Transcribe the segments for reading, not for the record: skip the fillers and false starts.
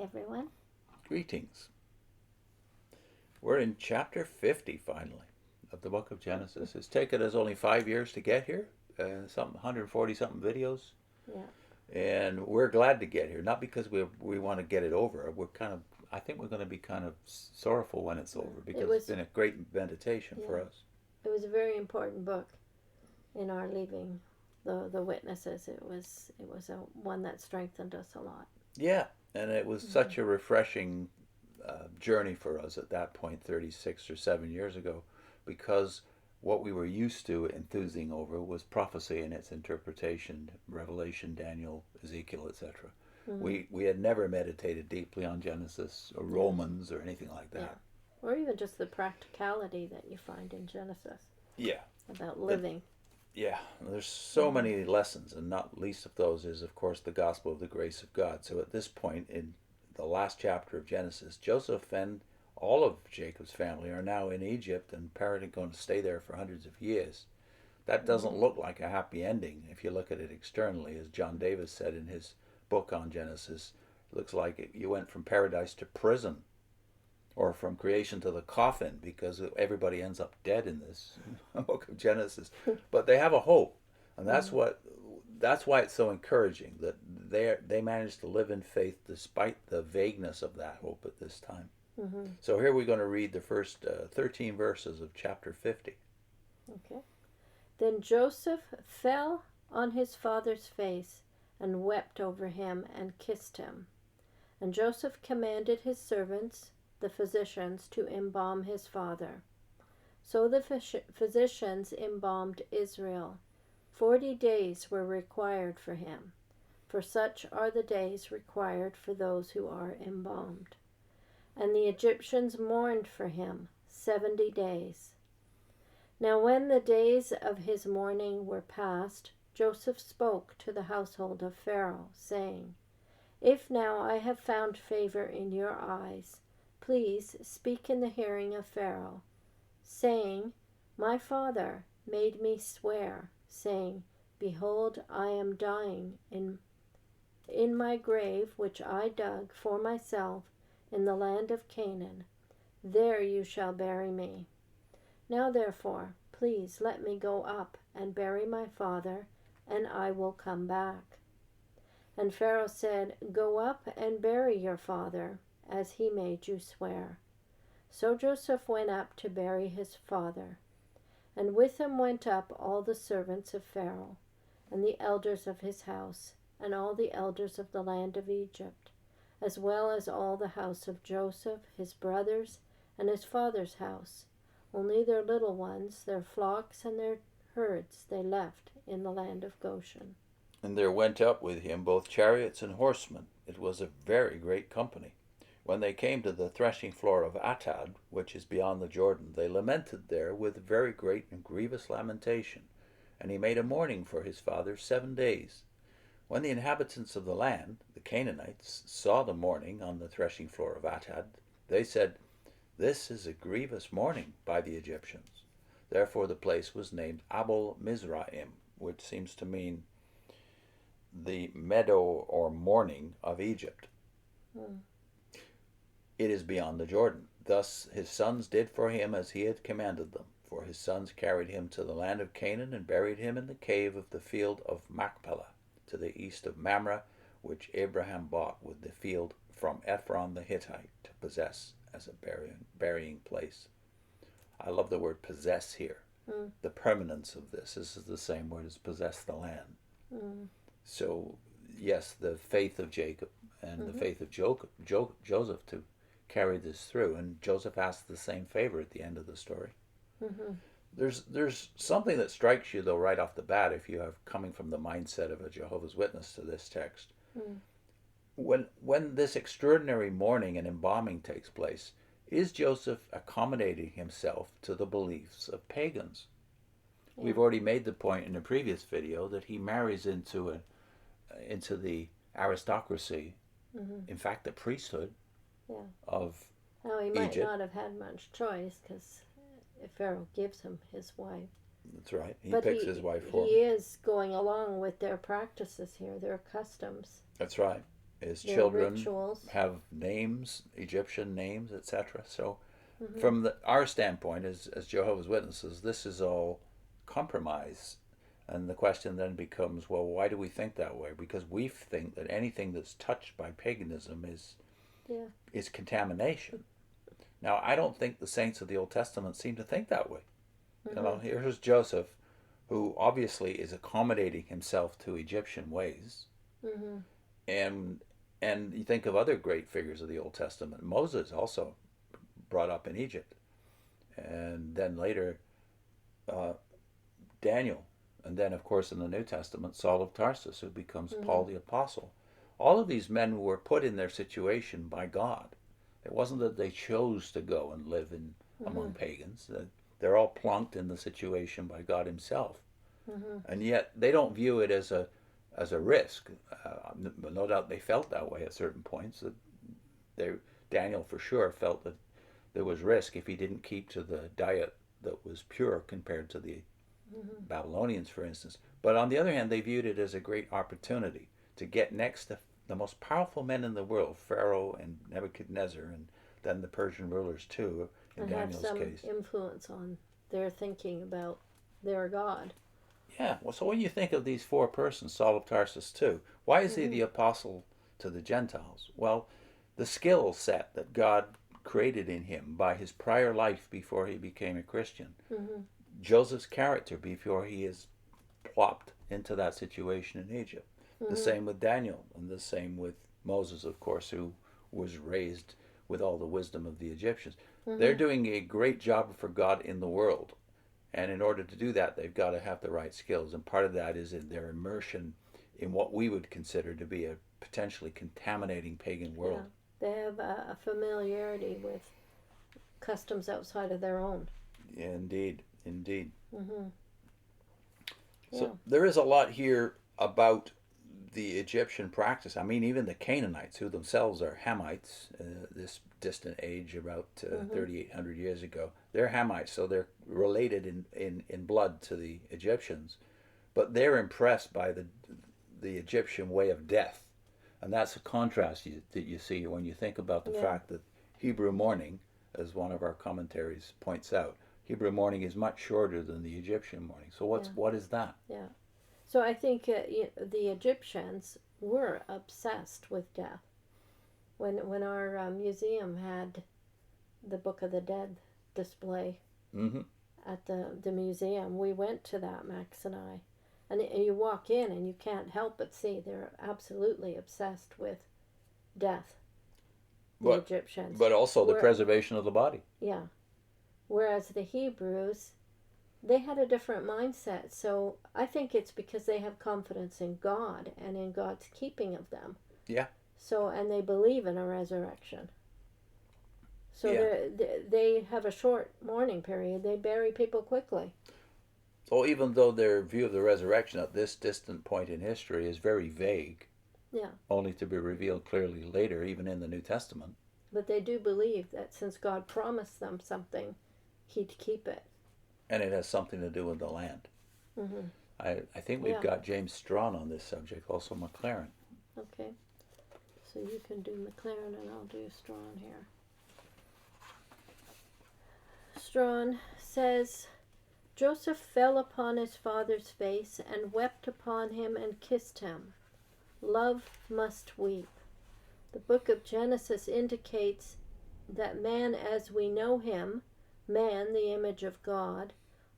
everyone. Greetings. We're in chapter 50 finally of the book of Genesis. It's taken us only 5 years to get here, 140 something videos, Yeah. and we're glad to get here. Not because we want to get it over. I think we're going to be kind of sorrowful when it's over because it's been a great meditation for us. It was a very important book in our leaving the witnesses. It was one that strengthened us a lot. Yeah, and it was such a refreshing journey for us at that point, 36 or 7 years ago, because what we were used to enthusing over was prophecy and its interpretation, Revelation, Daniel, Ezekiel, etc. We had never meditated deeply on Genesis or Romans or anything like that. Yeah. Or even just the practicality that you find in Genesis. Yeah. About living. Yeah, there's so many lessons, and not least of those is, of course, the gospel of the grace of God. So at this point in the last chapter of Genesis, Joseph and all of Jacob's family are now in Egypt, and apparently going to stay there for hundreds of years. That doesn't look like a happy ending if you look at it externally. As John Davis said in his book on Genesis, it looks like you went from paradise to prison, or from creation to the coffin, because everybody ends up dead in this book of Genesis. But they have a hope, and that's why it's so encouraging that they managed to live in faith despite the vagueness of that hope at this time. So here we're going to read the first 13 verses of chapter 50. Okay. Then Joseph fell on his father's face and wept over him and kissed him. And Joseph commanded his servants, the physicians, to embalm his father. So the physicians embalmed Israel. 40 days were required for him, for such are the days required for those who are embalmed. And the Egyptians mourned for him 70 days. Now when the days of his mourning were past, Joseph spoke to the household of Pharaoh, saying, If now I have found favor in your eyes, please speak in the hearing of Pharaoh, saying, My father made me swear, saying, Behold, I am dying in my grave which I dug for myself in the land of Canaan. There you shall bury me. Now therefore, please let me go up and bury my father, and I will come back. And Pharaoh said, Go up and bury your father, as he made you swear. So Joseph went up to bury his father. And with him went up all the servants of Pharaoh, and the elders of his house, and all the elders of the land of Egypt, as well as all the house of Joseph, his brothers, and his father's house. Only their little ones, their flocks, and their herds they left in the land of Goshen. And there went up with him both chariots and horsemen. It was a very great company. When they came to the threshing floor of Atad, which is beyond the Jordan, they lamented there with very great and grievous lamentation. And he made a mourning for his father 7 days. When the inhabitants of the land, the Canaanites, saw the mourning on the threshing floor of Atad, they said, This is a grievous mourning by the Egyptians. Therefore the place was named Abel Mizraim, which seems to mean the meadow or morning of Egypt. It is beyond the Jordan. Thus his sons did for him as he had commanded them. For his sons carried him to the land of Canaan and buried him in the cave of the field of Machpelah, to the east of Mamre, which Abraham bought with the field from Ephron the Hittite to possess as a burying place. I love the word possess here. The permanence of this is the same word as possess the land. So, yes, the faith of Jacob and the faith of Joseph to carry this through. And Joseph asks the same favor at the end of the story. There's something that strikes you, though, right off the bat, if you have coming from the mindset of a Jehovah's Witness to this text. When this extraordinary mourning and embalming takes place, is Joseph accommodating himself to the beliefs of pagans? We've already made the point in a previous video that he marries into the aristocracy, in fact the priesthood of Now he might Egypt. not have had much choice, because Pharaoh gives him his wife. That's right. He But picks his wife for he him. is going along with their practices here, their customs. That's right. His their children rituals. have names, Egyptian names, etc. So, Mm-hmm. from our standpoint as Jehovah's Witnesses, this is all compromise. And the question then becomes, well, why do we think that way? Because we think that anything that's touched by paganism Yeah. is contamination. Now, I don't think the saints of the Old Testament seem to think that way. You Mm-hmm. know, here's Joseph, who obviously is accommodating himself to Egyptian ways, Mm-hmm. and you think of other great figures of the Old Testament. Moses also brought up in Egypt, and then later uh, Daniel, and then of course in the New Testament Saul of Tarsus, who becomes Mm-hmm. Paul the Apostle. All of these men were put in their situation by God. It wasn't that they chose to go and live in Mm-hmm. among pagans. They're all plunked in the situation by God Himself, Mm-hmm. and yet they don't view it as a risk. No doubt they felt that way at certain points. That they, Daniel for sure felt that there was risk if he didn't keep to the diet that was pure compared to the Mm-hmm. Babylonians, for instance. But on the other hand, they viewed it as a great opportunity to get next to the most powerful men in the world, Pharaoh and Nebuchadnezzar, and then the Persian rulers too, in And have Daniel's some case. influence on their thinking about their God. Yeah, well, so when you think of these four persons, Saul of Tarsus too, why is he Mm-hmm. the apostle to the Gentiles? Well, the skill set that God created in him by his prior life before he became a Christian, Mm-hmm. Joseph's character before he is plopped into that situation in Egypt. The Mm-hmm. same with Daniel, and the same with Moses, of course, who was raised with all the wisdom of the Egyptians. They're Mm-hmm. doing a great job for God in the world. And in order to do that, they've got to have the right skills. And part of that is in their immersion in what we would consider to be a potentially contaminating pagan Yeah. world. They have a familiarity with customs outside of their own. Indeed, indeed. Mm-hmm. So Yeah. there is a lot here about the Egyptian practice. I mean, even the Canaanites, who themselves are Hamites, this distant age about Mm-hmm. 3,800 years ago, they're Hamites, so they're related in blood to the Egyptians. But they're impressed by the Egyptian way of death. And that's a contrast that you see when you think about the Yeah. fact that Hebrew mourning, as one of our commentaries points out, Hebrew mourning is much shorter than the Egyptian mourning. So Yeah. what is that? Yeah. So I think the Egyptians were obsessed with death. When our museum had the Book of the Dead display Mm-hmm. at the museum, we went to that, Max and I. And you walk in and you can't help but see they're absolutely obsessed with death, the But Egyptians. but also the Where, preservation of the body. yeah. Whereas the Hebrews, they had a different mindset. So I think it's because they have confidence in God and in God's keeping of them. Yeah. So, and they believe in a resurrection. So Yeah. they have a short mourning period. They bury people quickly. So even though their view of the resurrection at this distant point in history is very vague, Yeah. only to be revealed clearly later, even in the New Testament. But they do believe that since God promised them something, He'd keep it. And it has something to do with the land. Mm-hmm. I think we've Yeah. got James Strahan on this subject, also Maclaren. Okay. So you can do Maclaren and I'll do Strahan here. Strahan says, Joseph fell upon his father's face and wept upon him and kissed him. Love must weep. The book of Genesis indicates that man as we know him, man, the image of God,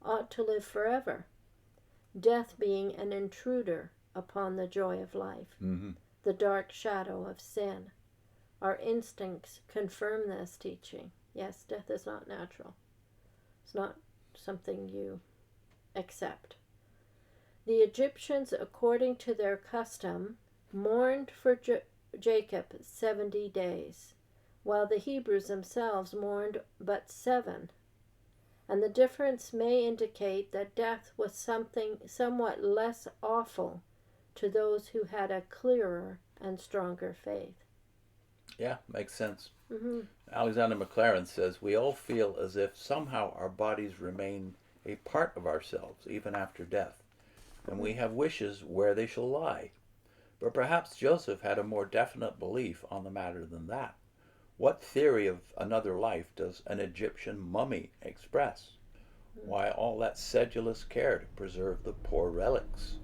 ought to live forever, death being an intruder upon the joy of life, Mm-hmm. the dark shadow of sin. Our instincts confirm this teaching. Yes, death is not natural. It's not something you accept. The Egyptians, according to their custom, mourned for Jacob 70 days, while the Hebrews themselves mourned but 7. And the difference may indicate that death was something somewhat less awful to those who had a clearer and stronger faith. Yeah, makes sense. Mm-hmm. Alexander Maclaren says, we all feel as if somehow our bodies remain a part of ourselves even after death, and we have wishes where they shall lie. But perhaps Joseph had a more definite belief on the matter than that. What theory of another life does an Egyptian mummy express? Why all that sedulous care to preserve the poor relics?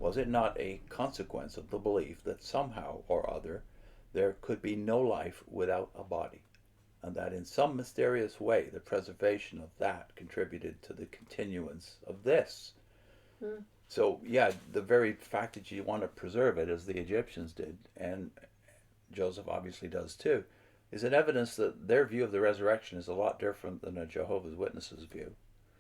Was it not a consequence of the belief that somehow or other there could be no life without a body, and that in some mysterious way the preservation of that contributed to the continuance of this? Mm. So, yeah, the very fact that you want to preserve it, as the Egyptians did, and Joseph obviously does too, is an evidence that their view of the resurrection is a lot different than a Jehovah's Witnesses view.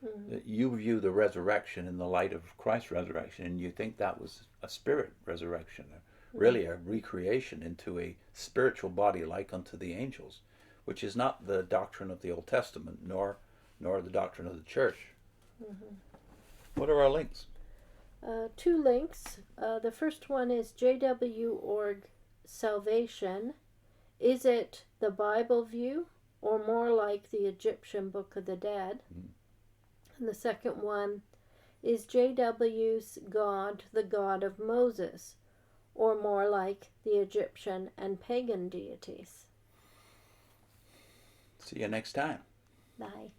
Mm. You view the resurrection in the light of Christ's resurrection, and you think that was a spirit resurrection, really a recreation into a spiritual body like unto the angels, which is not the doctrine of the Old Testament, nor the doctrine of the church. Mm-hmm. What are our links? 2 links. The first one is JW.org Salvation. Is it the Bible view or more like the Egyptian Book of the Dead? Mm. And the second one is JW's God the God of Moses, or more like the Egyptian and pagan deities? See you next time. Bye.